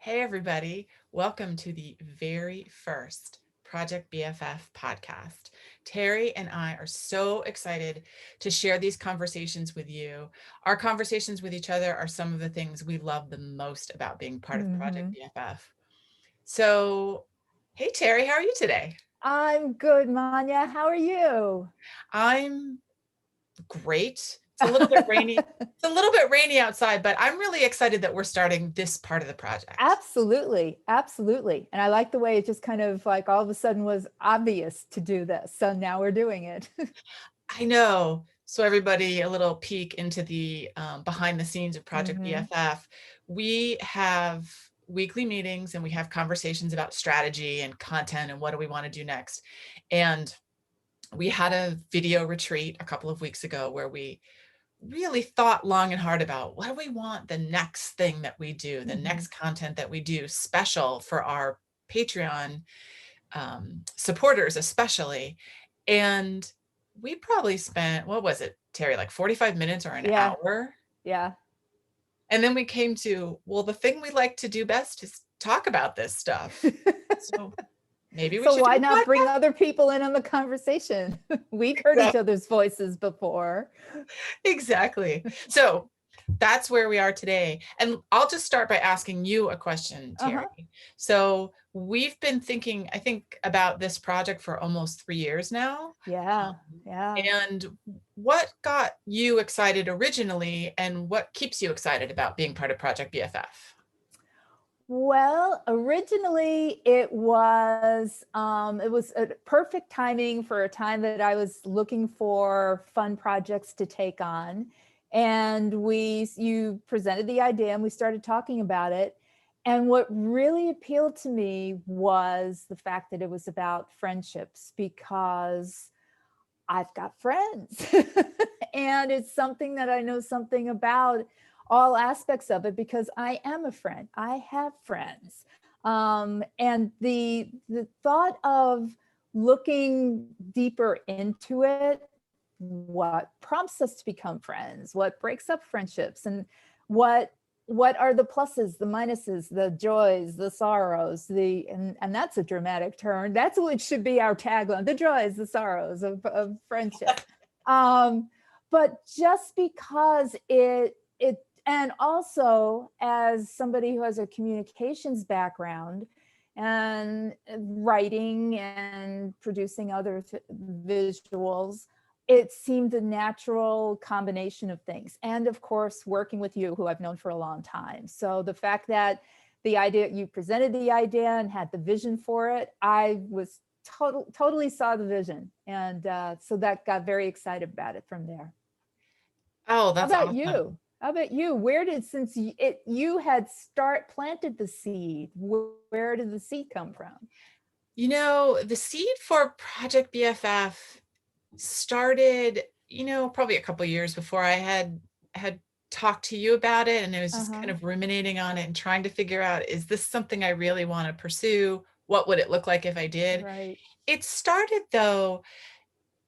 Hey, everybody. Welcome to the very first Project BFF podcast. Terri and I are so excited to share these conversations with you. Our conversations with each other are some of the things we love the most about being part of Project hmm BFF. So, hey, Terri, how are you today? I'm good, Manya. How are you? I'm great. It's a little bit rainy. It's a little bit rainy outside, but I'm really excited that we're starting this part of the project. Absolutely, absolutely. And I like the way it just kind of like all of a sudden was obvious to do this. So now we're doing it. I know. So everybody, a little peek into the behind the scenes of Project hmm BFF. We have weekly meetings and we have conversations about strategy and content and what do we want to do next. And we had a video retreat a couple of weeks ago where we really thought long and hard about what do we want the next thing that we do, the hmm next content that we do special for our Patreon supporters, especially. And we probably spent, what was it, Terri, like 45 minutes or an Yeah, hour? yeah. And then we came to, well, the thing we like to do best is talk about this stuff. So maybe we So should do why a not bring podcast. other people in on the conversation? We've heard each other's voices before. Exactly. So that's where we are today. And I'll just start by asking you a question, Uh-huh. Terri. So we've been thinking, I think, about this project for almost 3 years now. Yeah, Um, yeah. and what got you excited originally, and what keeps you excited about being part of Project BFF? Well, originally it was a perfect timing for a time that I was looking for fun projects to take on. And you presented the idea and we started talking about it. And what really appealed to me was the fact that it was about friendships because I've got friends. And it's something that I know something about all aspects of it because I am a friend. I have friends. And the thought of looking deeper into it, what prompts us to become friends, what breaks up friendships, and what what are the pluses, the minuses, the joys, the sorrows, and that's a dramatic turn. That's what should be our tagline: the joys, the sorrows of friendship. Um, but just because it and also as somebody who has a communications background and writing and producing other visuals, it seemed a natural combination of things. And of course, working with you, who I've known for a long time. So the fact that the idea, you presented the idea and had the vision for it, I was totally saw the vision. And so that got very excited about it from there. Oh, How that's about awesome. you? How about you? Where did, since you had planted the seed, where did the seed come from? The seed for Project BFF started, probably a couple years before I had talked to you about it, and I was just kind Uh-huh. of ruminating on it and trying to figure out, is this something I really want to pursue? What would it look like if I did? Right. It started though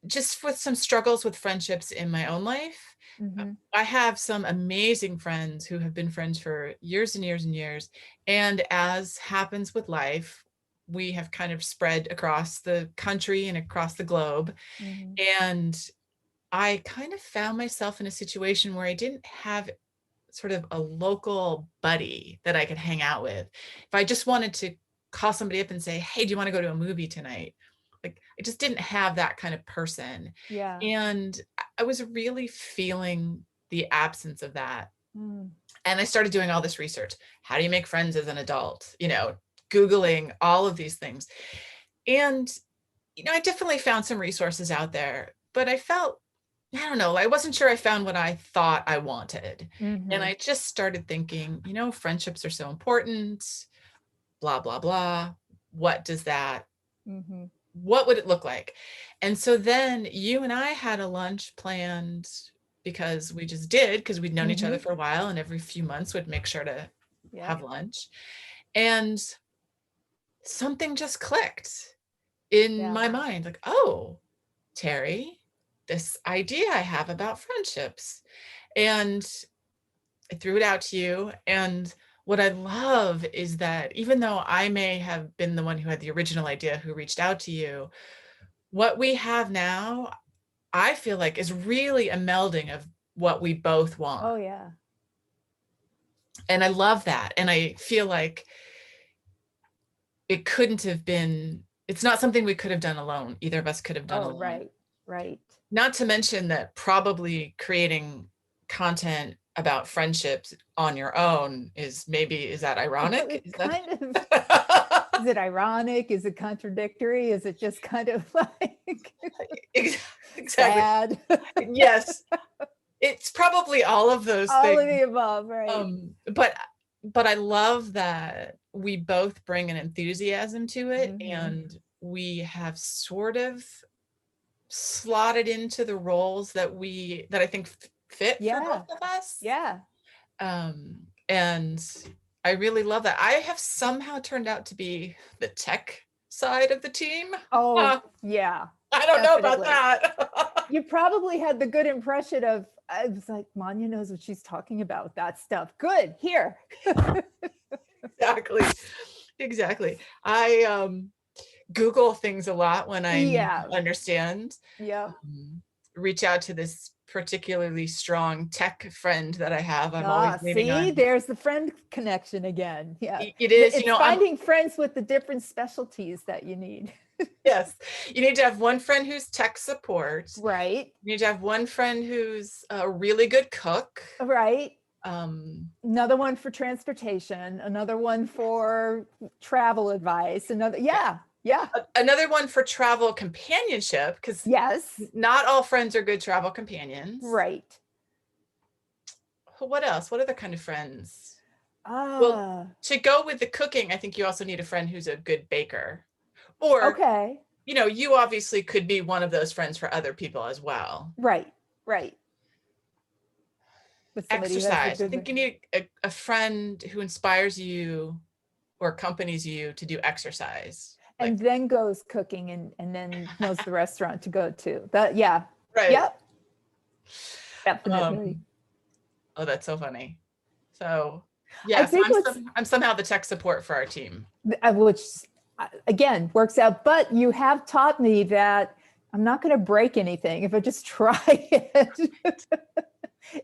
just with some struggles with friendships in my own life. Mm-hmm. I have some amazing friends who have been friends for years and years and years. And as happens with life, we have kind of spread across the country and across the globe. Mm-hmm. And I kind of found myself in a situation where I didn't have sort of a local buddy that I could hang out with. If I just wanted to call somebody up and say, hey, do you want to go to a movie tonight? Like, I just didn't have that kind of person. Yeah. And I was really feeling the absence of that. Mm. And I started doing all this research. How do you make friends as an adult? Googling all of these things. And, I definitely found some resources out there, but I don't know, I wasn't sure I found what I thought I wanted. And Mm-hmm. I just started thinking, friendships are so important, blah, blah, blah. What does that, Mm-hmm. what would it look like? And so then you and I had a lunch planned because we just did, because we'd known each other Mm-hmm. for a while and every few months would make sure to Yep. have lunch. And something just clicked in Yeah. my mind like, oh, Terri, this idea I have about friendships. And I threw it out to you. And what I love is that even though I may have been the one who had the original idea, who reached out to you, what we have now, I feel like, is really a melding of what we both want. Oh yeah. And I love that. And I feel like it couldn't have been, it's not something we could have done alone. Either of us could have done Oh, alone. right. Right. Not to mention that probably creating content about friendships on your own is that ironic? Is that Kind of. Is it ironic? Is it contradictory? Is it just kind of like exactly. sad? Yes. It's probably all of those All of things. the above, right? But I love that we both bring an enthusiasm to it, Mhm. and we have sort of slotted into the roles that I think fit for Yeah. both of us. Yeah. And I really love that. I have somehow turned out to be the tech side of the team. Oh, yeah. I don't know about Definitely. that. You probably had the good impression of, I was like, Manya knows what she's talking about, that stuff. Good, here. Exactly. Exactly. I Google things a lot when I need Yeah. to understand. Yep. Reach out to this particularly strong tech friend that I have. I'm always Ah, leaning see, on. there's the friend connection again. Yeah. It is, It's finding friends with the different specialties that you need. yes, you need to have one friend who's tech support. Right. You need to have one friend who's a really good cook. Right. Another one for transportation, another one for travel advice, another, yeah. Another one for travel companionship, because yes, not all friends are good travel companions. Right. What else? What other kind of friends? Ah, Well, to go with the cooking, I think you also need a friend who's a good baker. Or, okay. You obviously could be one of those friends for other people as well. Right. But Exercise. I think you need a friend who inspires you or accompanies you to do exercise. And then goes cooking and then knows the restaurant to go to. That, yeah. Right. Yep. Definitely. Oh, that's so funny. So yeah, I think I'm somehow the tech support for our team. Which again works out, but you have taught me that I'm not going to break anything if I just try it.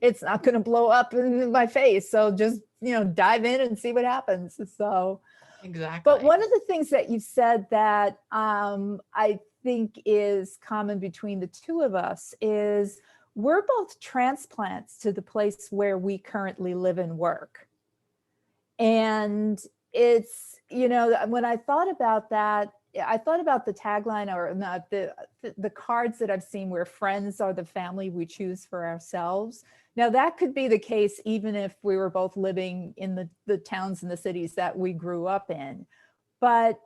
It's not going to blow up in my face. So just, dive in and see what happens. So exactly. But one of the things that you said that I think is common between the two of us is we're both transplants to the place where we currently live and work. And it's, when I thought about that, I thought about the tagline or not the cards that I've seen where friends are the family we choose for ourselves. Now that could be the case even if we were both living in the towns and the cities that we grew up in. But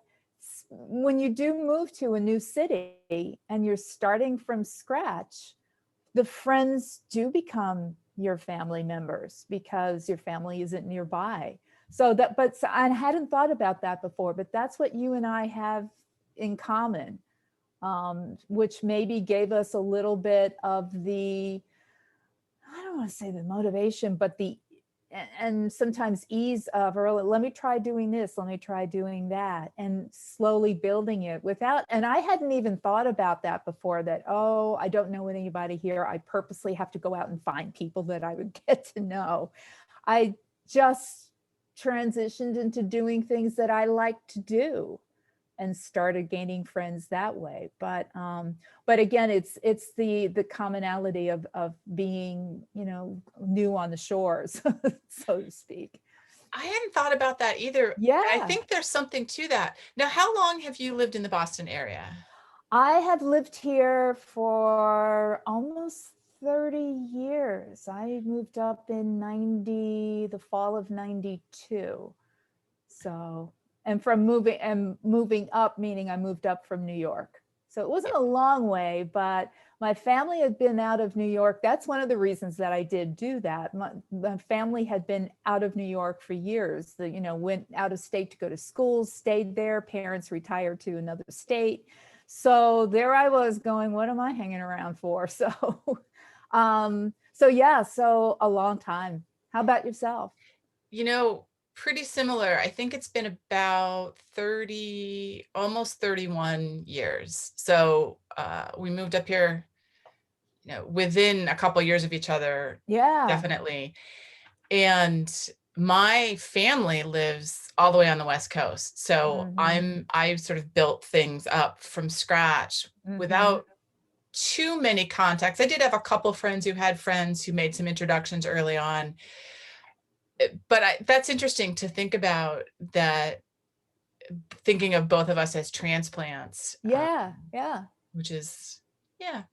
when you do move to a new city and you're starting from scratch, the friends do become your family members because your family isn't nearby. So I hadn't thought about that before, but that's what you and I have in common, which maybe gave us a little bit of I don't want to say the motivation, but and sometimes ease of, or let me try doing this, let me try doing that, and slowly building it and I hadn't even thought about that before, that, oh, I don't know anybody here. I purposely have to go out and find people that I would get to know. I just transitioned into doing things that I like to do and started gaining friends that way. But again, it's the commonality of being, new on the shores, so to speak. I hadn't thought about that either. Yeah. I think there's something to that. Now, how long have you lived in the Boston area? I have lived here for almost 30 years. I moved up in the fall of 92. So, and moving up, meaning I moved up from New York. So it wasn't a long way, but my family had been out of New York. That's one of the reasons that I did do that. My family had been out of New York for years. Went out of state to go to school, stayed there. Parents retired to another state. So there I was going, what am I hanging around for? So, so a long time. How about yourself? pretty similar. I think it's been about 30, almost 31 years. So we moved up here, within a couple years of each other, Yeah. definitely. And my family lives all the way on the West Coast. So Mm-hmm. I've sort of built things up from scratch Mm-hmm. without too many contacts. I did have a couple friends who had friends who made some introductions early on. But that's interesting to think about, that thinking of both of us as transplants, Yeah. Yeah. which is, yeah.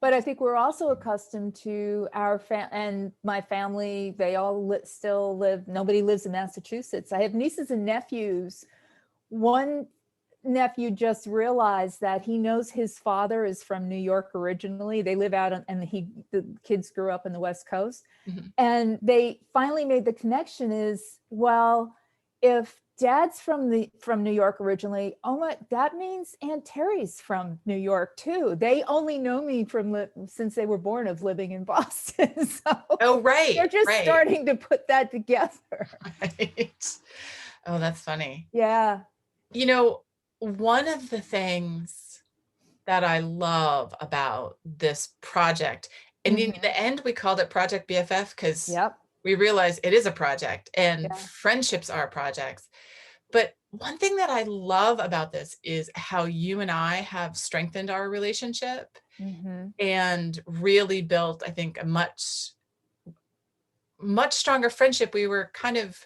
But I think we're also accustomed to and my family, they all still live, nobody lives in Massachusetts. I have nieces and nephews. One nephew just realized that he knows his father is from New York originally. They live out on, and the kids grew up in the West Coast. Mhm. And they finally made the connection is, well, if dad's from New York originally, oh my, that means Aunt Terry's from New York too. They only know me from since they were born of living in Boston. So Oh, they're right, just right, starting to put that together. right. Oh, that's funny. Yeah. One of the things that I love about this project, and in Mm-hmm. the end, we called it Project BFF because Yep. we realized it is a project and Yeah. friendships are projects. But one thing that I love about this is how you and I have strengthened our relationship Mm-hmm. and really built, I think, a much, much stronger friendship. We were kind of,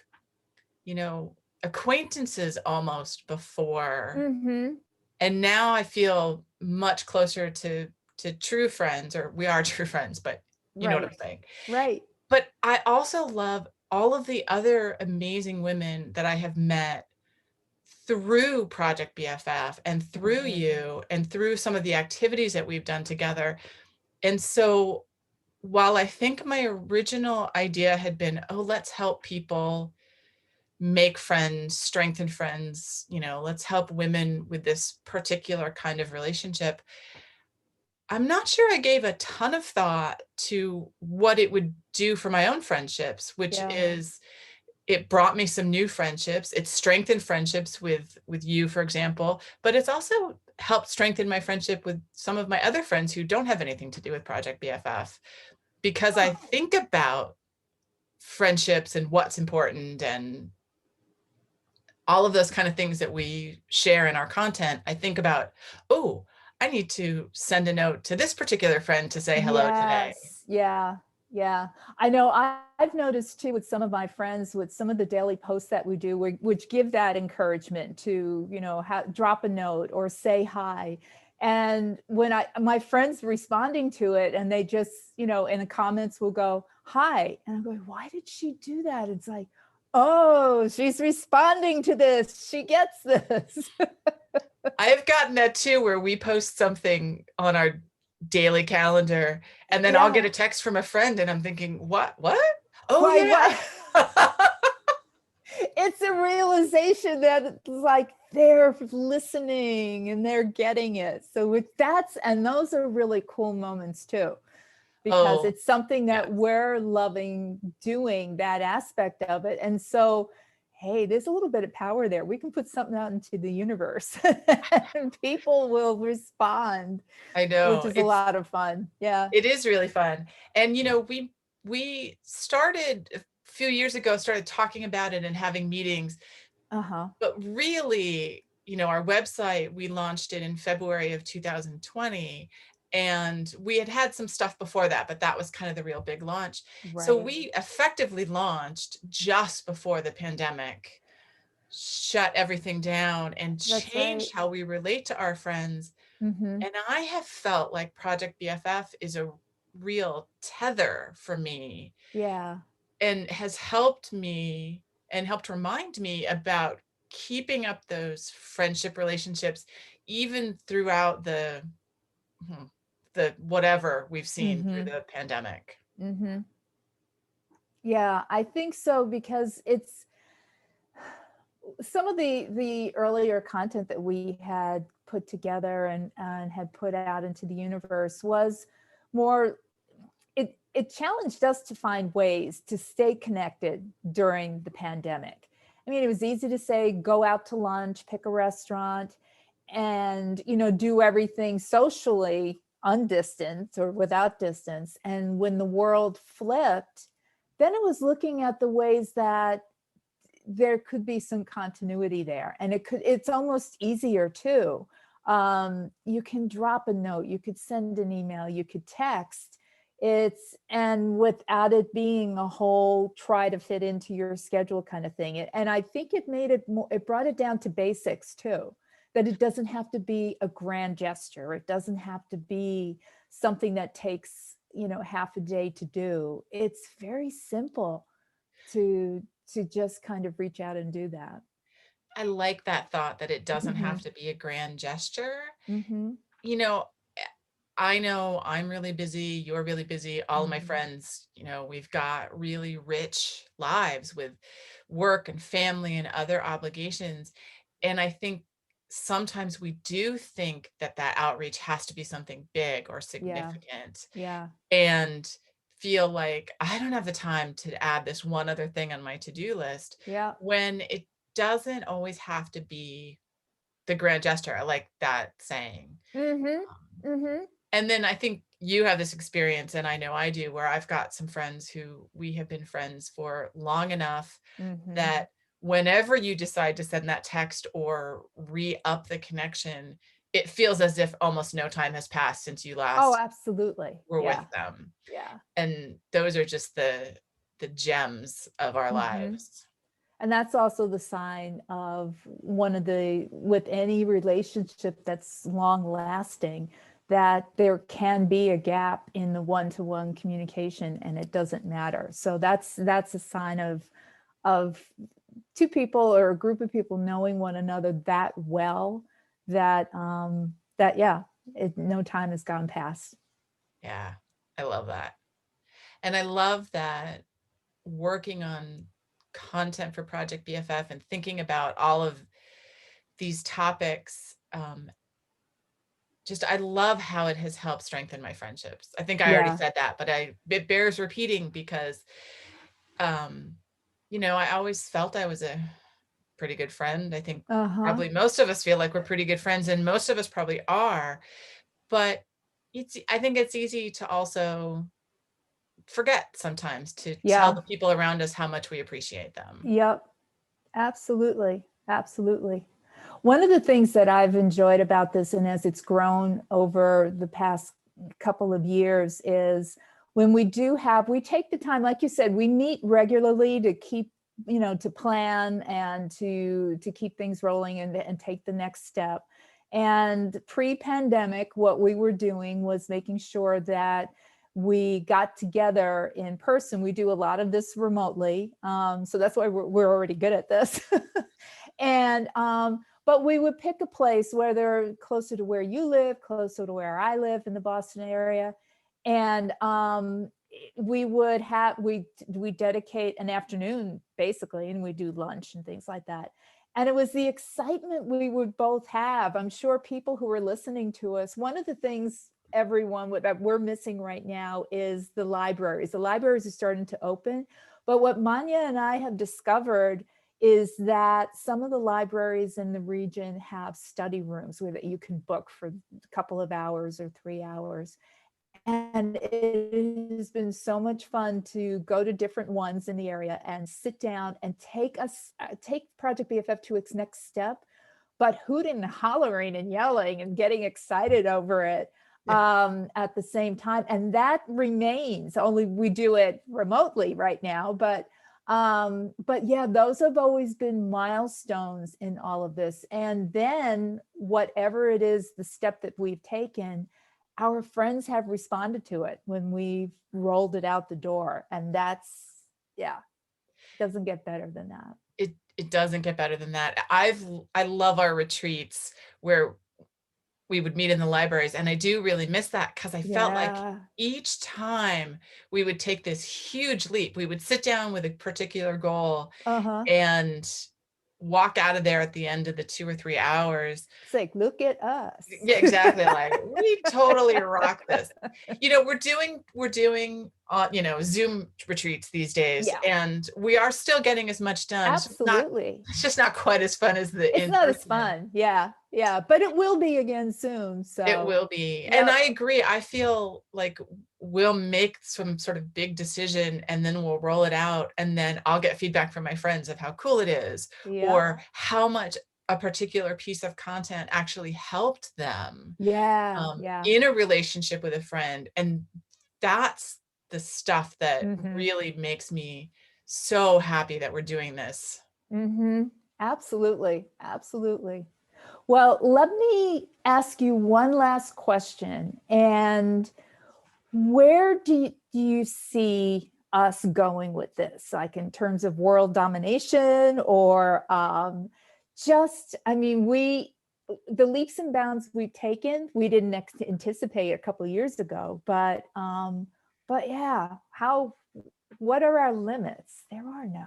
you know, acquaintances almost before. Mm-hmm. And now I feel much closer to true friends, or we are true friends, but you know what I'm Right. saying. Right. But I also love all of the other amazing women that I have met through Project BFF and through Mm-hmm. you and through some of the activities that we've done together. And so while I think my original idea had been, oh, let's help people make friends, strengthen friends, let's help women with this particular kind of relationship, I'm not sure I gave a ton of thought to what it would do for my own friendships, which Yeah. is it brought me some new friendships. It strengthened friendships with you, for example, but it's also helped strengthen my friendship with some of my other friends who don't have anything to do with Project BFF, because I think about friendships and what's important and all of those kind of things that we share in our content. I think about, oh, I need to send a note to this particular friend to say hello today. Yes. Yeah. Yeah. I know I've noticed too with some of my friends with some of the daily posts that we do, which give that encouragement to, drop a note or say hi. And when my friends responding to it and they just, in the comments will go, hi. And I'm going, why did she do that? It's like, oh, she's responding to this. She gets this. I've gotten that too, where we post something on our daily calendar and then I'll get Yeah. a text from a friend and I'm thinking, what? Oh, Right. yeah. It's a realization that it's like they're listening and they're getting it. So and those are really cool moments too, because Oh, it's something that yes. we're loving doing that aspect of it. And so, hey, there's a little bit of power there. We can put something out into the universe and people will respond, I which know. is a lot of fun. Yeah. It is really fun. And we started a few years ago, started talking about it and having meetings, Uh-huh. but really, our website, we launched it in February of 2020. And we had some stuff before that, but that was kind of the real big launch. So Right. we effectively launched just before the pandemic shut everything down and That's right. changed how we relate to our friends. Mm-hmm. And I have felt like Project BFF is a real tether for me Yeah. and has helped me and helped remind me about keeping up those friendship relationships even throughout the whatever we've seen through Mm-hmm. the pandemic. Mm-hmm. Yeah, I think so because it's some of the earlier content that we had put together and had put out into the universe was more it challenged us to find ways to stay connected during the pandemic. I mean, it was easy to say, go out to lunch, pick a restaurant, and, do everything socially undistant or without distance. And when the world flipped, then it was looking at the ways that there could be some continuity there. And it's almost easier too. You can drop a note, you could send an email, you could text. And without it being a whole try to fit into your schedule kind of thing. And I think it brought it down to basics too, that it doesn't have to be a grand gesture. It doesn't have to be something that takes, half a day to do. It's very simple to just kind of reach out and do that. I like that thought, that it doesn't Mm-hmm. have to be a grand gesture. Mm-hmm. You know, I know I'm really busy, you're really busy, all of my Mm-hmm. friends, we've got really rich lives with work and family and other obligations. And I think sometimes we do think that that outreach has to be something big or Yeah. significant, Yeah. and feel like I don't have the time to add this one other thing on my to-do list, Yeah. when it doesn't always have to be the grand gesture. I like that saying. Mm-hmm. Um, Mm-hmm. and then I think you have this experience, and I know I do, where I've got some friends who we have been friends for long enough Mm-hmm. that whenever you decide to send that text or re-up the connection, it feels as if almost no time has passed since you Oh, last absolutely. were Yeah. with them. Yeah. And those are just the gems of our Mm-hmm. lives. And that's also the sign of with any relationship that's long lasting, that there can be a gap in the one-to-one communication and it doesn't matter. So that's a sign of two people or a group of people knowing one another that well, that yeah, no time has gone past. Yeah, I love that. And I love that working on content for Project BFF and thinking about all of these topics, just I love how it has helped strengthen my friendships. I think I already Yeah. said that, but it bears repeating because, um, I always felt I was a pretty good friend. I think Uh-huh. probably most of us feel like we're pretty good friends, and most of us probably are. But I think it's easy to also forget sometimes to tell Yeah. the people around us how much we appreciate them. Yep. Absolutely. Absolutely. One of the things that I've enjoyed about this, and as it's grown over the past couple of years, is when we take the time, like you said, we meet regularly to keep, to plan and to keep things rolling and take the next step. And pre-pandemic, what we were doing was making sure that we got together in person. We do a lot of this remotely. So that's why we're already good at this. And but we would pick a place where they're closer to where you live, closer to where I live in the Boston area. And we dedicate an afternoon basically, and we do lunch and things like that. And it was the excitement we would both have. I'm sure people who are listening to us, one of the things that we're missing right now is the libraries. The libraries are starting to open. But what Manya and I have discovered is that some of the libraries in the region have study rooms where you can book for a couple of hours or 3 hours. And it has been so much fun to go to different ones in the area and sit down and take Project BFF to its next step, but hooting and hollering and yelling and getting excited over it Yeah. at the same time. And that remains, only we do it remotely right now. But yeah, those have always been milestones in all of this. And then whatever it is, the step that we've taken, our friends have responded to it when we've rolled it out the door. And yeah, doesn't get better than that. It doesn't get better than that. I love our retreats where we would meet in the libraries, and I do really miss that, because I felt like Yeah. each time we would take this huge leap. We would sit down with a particular goal Uh-huh. and walk out of there at the end of the 2 or 3 hours. It's like, look at us. Yeah, exactly. Like, we totally rock this. We're doing Zoom retreats these days, Yeah, and we are still getting as much done. absolutely. It's just not quite as fun as the It's not as in-person. fun. Yeah, yeah, but it will be again soon. It So, will be. And yep. I agree. I feel like we'll make some sort of big decision and then we'll roll it out. And then I'll get feedback from my friends of how cool it is Yep. or how much a particular piece of content actually helped them Yeah, yeah. in a relationship with a friend. And that's the stuff that Mhm. really makes me so happy that we're doing this. Mhm. Absolutely. Absolutely. Well, let me ask you one last question. And where do you see us going with this? Like in terms of world domination or just, I mean, the leaps and bounds we've taken, we didn't anticipate a couple of years ago, but yeah, what are our limits? There are no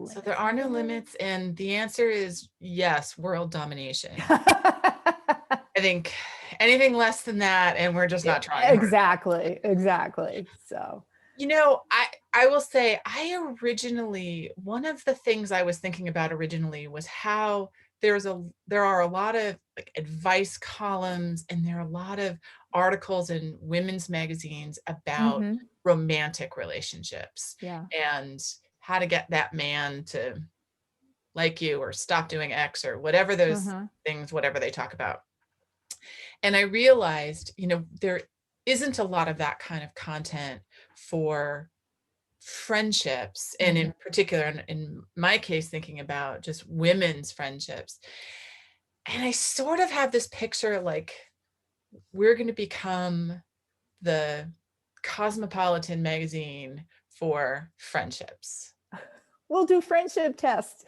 So there limits. are no limits. And the answer is yes, world domination. I think anything less than that, and we're just Yeah, not trying hard enough. exactly, exactly. So, I will say one of the things I was thinking about originally was how there are a lot of like advice columns and there are a lot of articles in women's magazines about mhm, romantic relationships yeah. and how to get that man to like you or stop doing X or whatever those Uh-huh. things, whatever they talk about. And I realized, there isn't a lot of that kind of content for friendships. And Mhm. in particular, in my case, thinking about just women's friendships. And I sort of have this picture like we're going to become the cosmopolitan magazine for friendships. We'll do friendship tests.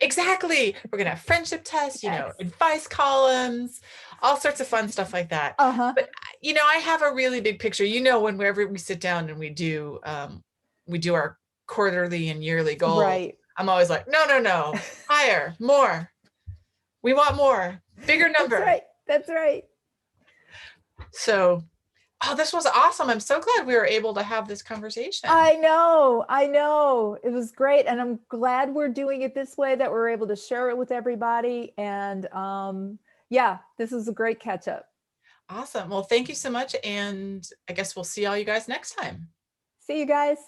Exactly. We're going to have friendship tests, Yes. advice columns, all sorts of fun stuff like that. Uh-huh. But I have a really big picture. Whenever we sit down and we do our quarterly and yearly goals, Right. I'm always like, no, no, no, higher, more. We want more, bigger That's number. right. That's right. So, oh, this was awesome. I'm so glad we were able to have this conversation. I know. I know. It was great. And I'm glad we're doing it this way, that we're able to share it with everybody. And yeah, this is a great catch up. Awesome. Well, thank you so much. And I guess we'll see all you guys next time. See you guys.